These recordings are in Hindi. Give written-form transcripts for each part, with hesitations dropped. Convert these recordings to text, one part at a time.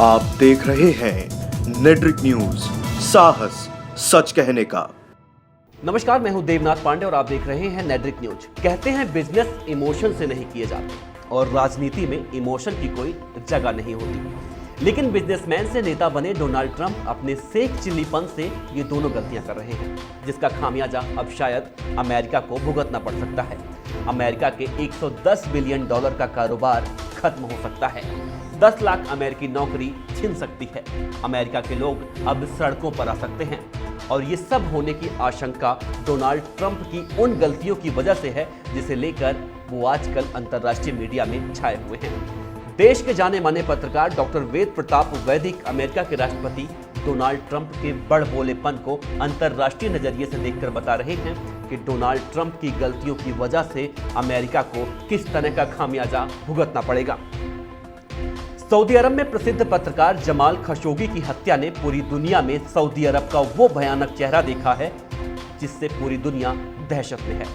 आप देख रहे हैं नेट्रिक न्यूज, साहस सच कहने का। नमस्कार, मैं हूं देवनाथ पांडे और आप देख रहे हैं नेट्रिक न्यूज। कहते हैं बिजनेस इमोशन से नहीं किए जाते और राजनीति में इमोशन की कोई जगह नहीं होती। लेकिन बिजनेसमैन से नेता बने डोनाल्ड ट्रंप अपने सेक चिल्लीपन से ये दोनों गलतियां कर रहे हैं, जिसका खामियाजा अब शायद अमेरिका को भुगतना पड़ सकता है। अमेरिका के 110 बिलियन डॉलर का कारोबार खत्म हो सकता है। 10 लाख अमेरिकी नौकरी छिन सकती है। अमेरिका के लोग अब सड़कों पर आ सकते हैं और ये सब होने की आशंका डोनाल्ड ट्रंप की उन गलतियों की वजह से है जिसे लेकर वो आजकल अंतर्राष्ट्रीय मीडिया में छाए हुए हैं। देश के जाने माने पत्रकार डॉक्टर वेद प्रताप वैदिक अमेरिका के राष्ट्रपति डोनाल्ड ट्रंप के बड़बोलेपन को अंतर्राष्ट्रीय नजरिए से देखकर बता रहे हैं कि डोनाल्ड ट्रंप की गलतियों की वजह से अमेरिका को किस तरह का खामियाजा भुगतना पड़ेगा। सऊदी अरब में प्रसिद्ध पत्रकार जमाल खशोगी की हत्या ने पूरी दुनिया में सऊदी अरब का वो भयानक चेहरा देखा है जिससे पूरी दुनिया दहशत में है।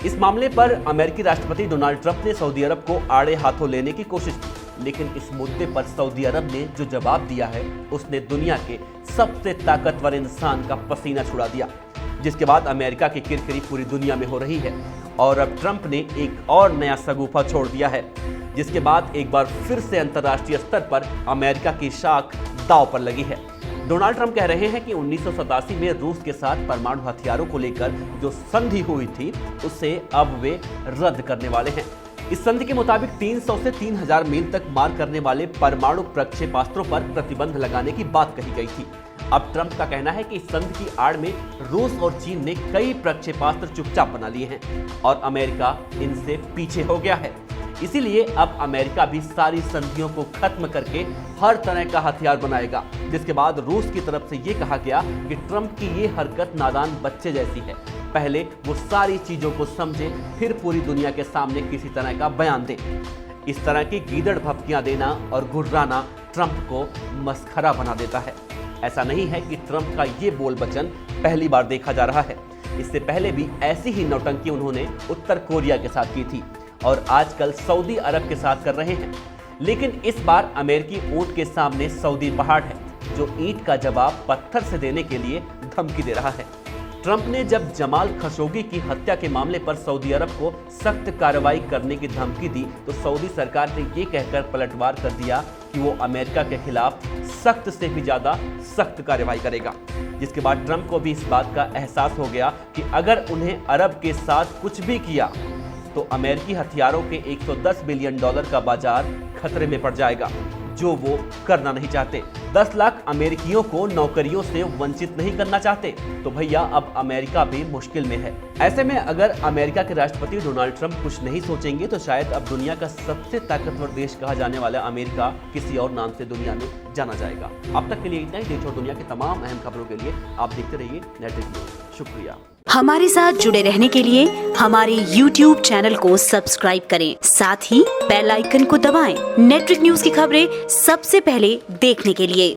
इस मामले पर अमेरिकी राष्ट्रपति डोनाल्ड ट्रंप ने सऊदी अरब को आड़े हाथों लेने की कोशिश की, लेकिन इस मुद्दे पर सऊदी अरब ने जो जवाब दिया है उसने दुनिया के सबसे ताकतवर इंसान का पसीना छुड़ा दिया, जिसके बाद अमेरिका की किरकिरी पूरी दुनिया में हो रही है। और अब ट्रंप ने एक और नया सगुफा छोड़ दिया है, जिसके बाद एक बार फिर से अंतर्राष्ट्रीय स्तर पर अमेरिका की शाख दांव पर लगी है। डोनाल्ड ट्रंप कह रहे हैं कि 1987 में रूस के साथ परमाणु हथियारों को लेकर जो संधि हुई थी उसे अब वे रद्द करने वाले हैं। इस संधि के मुताबिक 300 से 3000 मील तक मार करने वाले परमाणु प्रक्षेपास्त्रों पर प्रतिबंध लगाने की बात कही गई थी। अब ट्रंप का कहना है कि इस संधि की आड़ में रूस और चीन ने कई प्रक्षेपास्त्र चुपचाप बना लिए हैं और अमेरिका इनसे पीछे हो गया है। इसीलिए अब अमेरिका भी सारी संधियों को खत्म करके हर तरह का हथियार बनाएगा, जिसके बाद रूस की तरफ से यह कहा गया कि ट्रंप की ये हरकत नादान बच्चे जैसी है। पहले वो सारी चीजों को समझे, फिर पूरी दुनिया के सामने किसी तरह का बयान दे। इस तरह की गीदड़ भपकियां देना और घुर्राना ट्रंप को मस्खरा बना देता है। ऐसा नहीं है कि ट्रंप का ये बोल वचन पहली बार देखा जा रहा है। इससे पहले भी ऐसी ही नौटंकी उन्होंने उत्तर कोरिया के साथ की थी और आजकल सऊदी अरब के साथ कर रहे हैं। लेकिन इस बार अमेरिकी ऊंट के सामने सऊदी पहाड़ है, जो ईंट का जवाब पत्थर से देने के लिए धमकी दे रहा है। ट्रंप ने जब जमाल खशोगी की हत्या के मामले पर सऊदी अरब को सख्त कार्रवाई करने की धमकी दी तो सऊदी सरकार ने ये कहकर पलटवार कर दिया कि वो अमेरिका के खिलाफ सख्त से भी ज्यादा सख्त कार्रवाई करेगा। जिसके बाद ट्रंप को भी इस बात का एहसास हो गया कि अगर उन्हें अरब के साथ कुछ भी किया तो अमेरिकी हथियारों के 110 बिलियन डॉलर का बाजार खतरे में पड़ जाएगा, जो वो करना नहीं चाहते। 10 लाख अमेरिकियों को नौकरियों से वंचित नहीं करना चाहते, तो भैया अब अमेरिका भी मुश्किल में है। ऐसे में अगर अमेरिका के राष्ट्रपति डोनाल्ड ट्रंप कुछ नहीं सोचेंगे तो शायद अब दुनिया का सबसे ताकतवर देश कहा जाने वाला अमेरिका किसी और नाम से दुनिया में जाना जाएगा। अब तक के लिए इतना ही। देश और दुनिया की तमाम अहम खबरों के लिए आप देखते रहिए नेट्रिक न्यूज। शुक्रिया। हमारे साथ जुड़े रहने के लिए हमारे YouTube चैनल को सब्सक्राइब करें, साथ ही बेल आइकन को दबाएं। नेट्रिक न्यूज की खबरें सबसे पहले देखने के लिए।